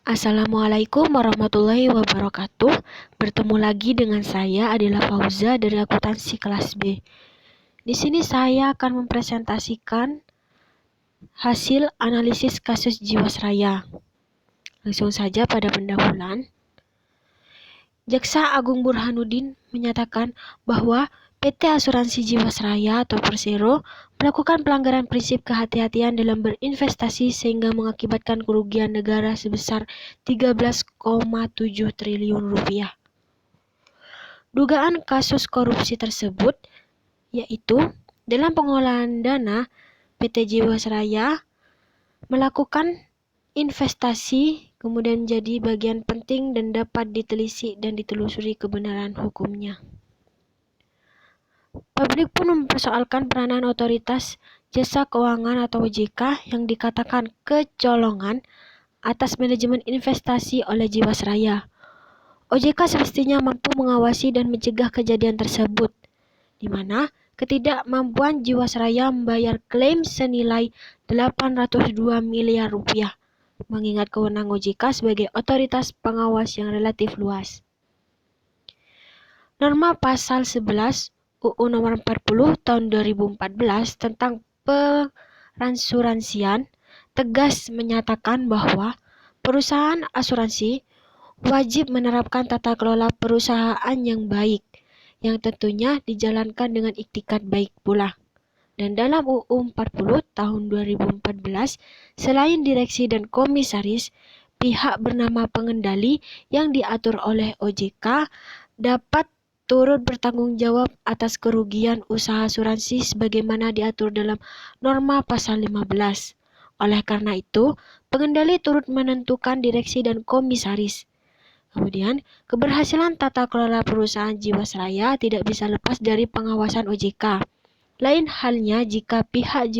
Assalamualaikum warahmatullahi wabarakatuh. Bertemu lagi dengan saya Adila Fauza dari akuntansi kelas B. Di sini saya akan mempresentasikan hasil analisis kasus Jiwasraya. Langsung saja pada pendahuluan. Jaksa Agung Burhanuddin menyatakan bahwa PT Asuransi Jiwasraya atau Persero melakukan pelanggaran prinsip kehati-hatian dalam berinvestasi sehingga mengakibatkan kerugian negara sebesar 13,7 triliun rupiah. Dugaan kasus korupsi tersebut yaitu dalam pengolahan dana PT Jiwasraya melakukan investasi kemudian menjadi bagian penting dan dapat ditelisik dan ditelusuri kebenaran hukumnya. Publik pun mempersoalkan peranan otoritas jasa keuangan atau OJK yang dikatakan kecolongan atas manajemen investasi oleh Jiwasraya. OJK semestinya mampu mengawasi dan mencegah kejadian tersebut, di mana ketidakmampuan Jiwasraya membayar klaim senilai 802 miliar rupiah, mengingat kewenangan OJK sebagai otoritas pengawas yang relatif luas. Norma Pasal 11 UU Nomor 40 Tahun 2014 tentang peransuransian tegas menyatakan bahwa perusahaan asuransi wajib menerapkan tata kelola perusahaan yang baik, yang tentunya dijalankan dengan iktikat baik pula. Dan dalam UU 40 Tahun 2014, selain direksi dan komisaris, pihak bernama pengendali yang diatur oleh OJK dapat turut bertanggung jawab atas kerugian usaha asuransi sebagaimana diatur dalam norma pasal 15. Oleh karena itu, pengendali turut menentukan direksi dan komisaris. Kemudian, keberhasilan tata kelola perusahaan Jiwasraya tidak bisa lepas dari pengawasan OJK. Lain halnya jika pihak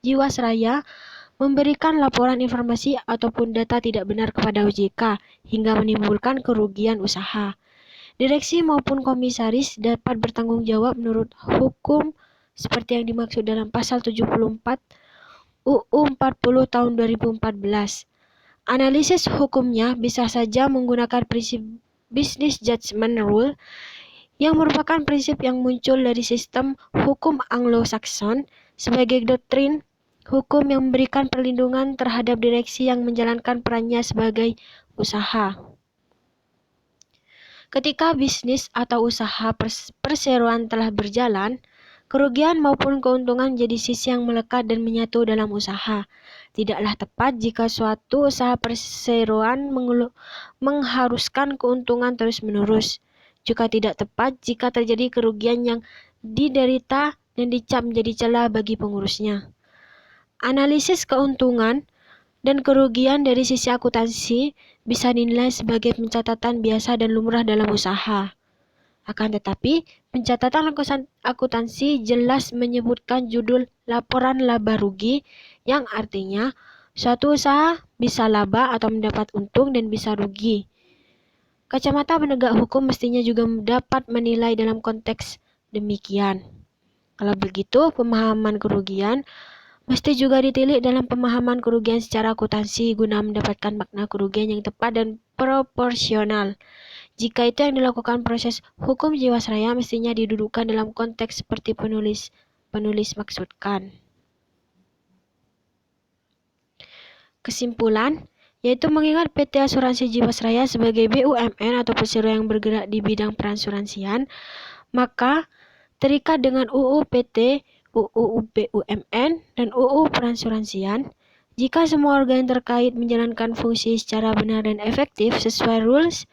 Jiwasraya memberikan laporan informasi ataupun data tidak benar kepada OJK hingga menimbulkan kerugian usaha. Direksi maupun komisaris dapat bertanggung jawab menurut hukum seperti yang dimaksud dalam pasal 74 UU 40 tahun 2014. Analisis hukumnya bisa saja menggunakan prinsip business judgment rule yang merupakan prinsip yang muncul dari sistem hukum Anglo-Saxon sebagai doktrin hukum yang memberikan perlindungan terhadap direksi yang menjalankan perannya sebagai usaha. Ketika bisnis atau usaha perseroan telah berjalan, kerugian maupun keuntungan menjadi sisi yang melekat dan menyatu dalam usaha. Tidaklah tepat jika suatu usaha perseroan mengharuskan keuntungan terus-menerus. Juga tidak tepat jika terjadi kerugian yang diderita dan dicap menjadi celah bagi pengurusnya. Analisis keuntungan dan kerugian dari sisi akuntansi bisa dinilai sebagai pencatatan biasa dan lumrah dalam usaha. Akan tetapi, pencatatan akuntansi jelas menyebutkan judul laporan laba rugi yang artinya suatu usaha bisa laba atau mendapat untung dan bisa rugi. Kacamata penegak hukum mestinya juga dapat menilai dalam konteks demikian. Kalau begitu, pemahaman kerugian mesti juga ditilik dalam pemahaman kerugian secara akuntansi guna mendapatkan makna kerugian yang tepat dan proporsional. Jika itu yang dilakukan proses hukum Jiwasraya mestinya didudukkan dalam konteks seperti penulis maksudkan. Kesimpulan, yaitu mengingat PT Asuransi Jiwasraya sebagai BUMN atau persero yang bergerak di bidang peransuransian, maka terikat dengan UU PT, UU BUMN, dan UU Peransuransian, jika semua organ terkait menjalankan fungsi secara benar dan efektif sesuai rules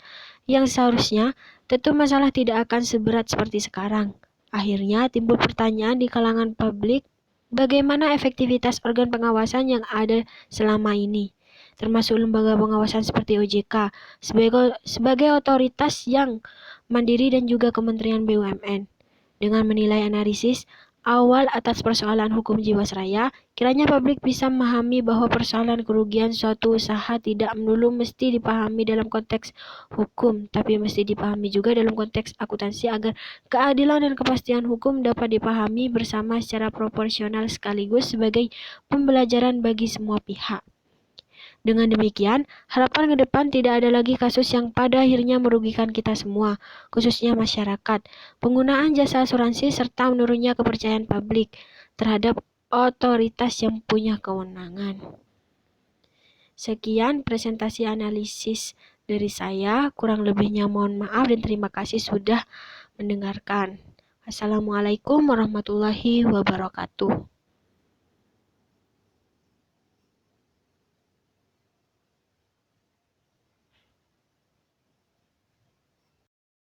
yang seharusnya, tentu masalah tidak akan seberat seperti sekarang. Akhirnya timbul pertanyaan di kalangan publik, bagaimana efektivitas organ pengawasan yang ada selama ini, termasuk lembaga pengawasan seperti OJK, sebagai otoritas yang mandiri dan juga Kementerian BUMN. Dengan menilai analisis awal atas persoalan hukum Jiwasraya, kiranya publik bisa memahami bahwa persoalan kerugian suatu usaha tidak melulu mesti dipahami dalam konteks hukum, tapi mesti dipahami juga dalam konteks akuntansi agar keadilan dan kepastian hukum dapat dipahami bersama secara proporsional sekaligus sebagai pembelajaran bagi semua pihak. Dengan demikian, harapan ke depan tidak ada lagi kasus yang pada akhirnya merugikan kita semua, khususnya masyarakat. Penggunaan jasa asuransi serta menurunnya kepercayaan publik terhadap otoritas yang punya kewenangan. Sekian presentasi analisis dari saya, kurang lebihnya mohon maaf dan terima kasih sudah mendengarkan. Assalamualaikum warahmatullahi wabarakatuh.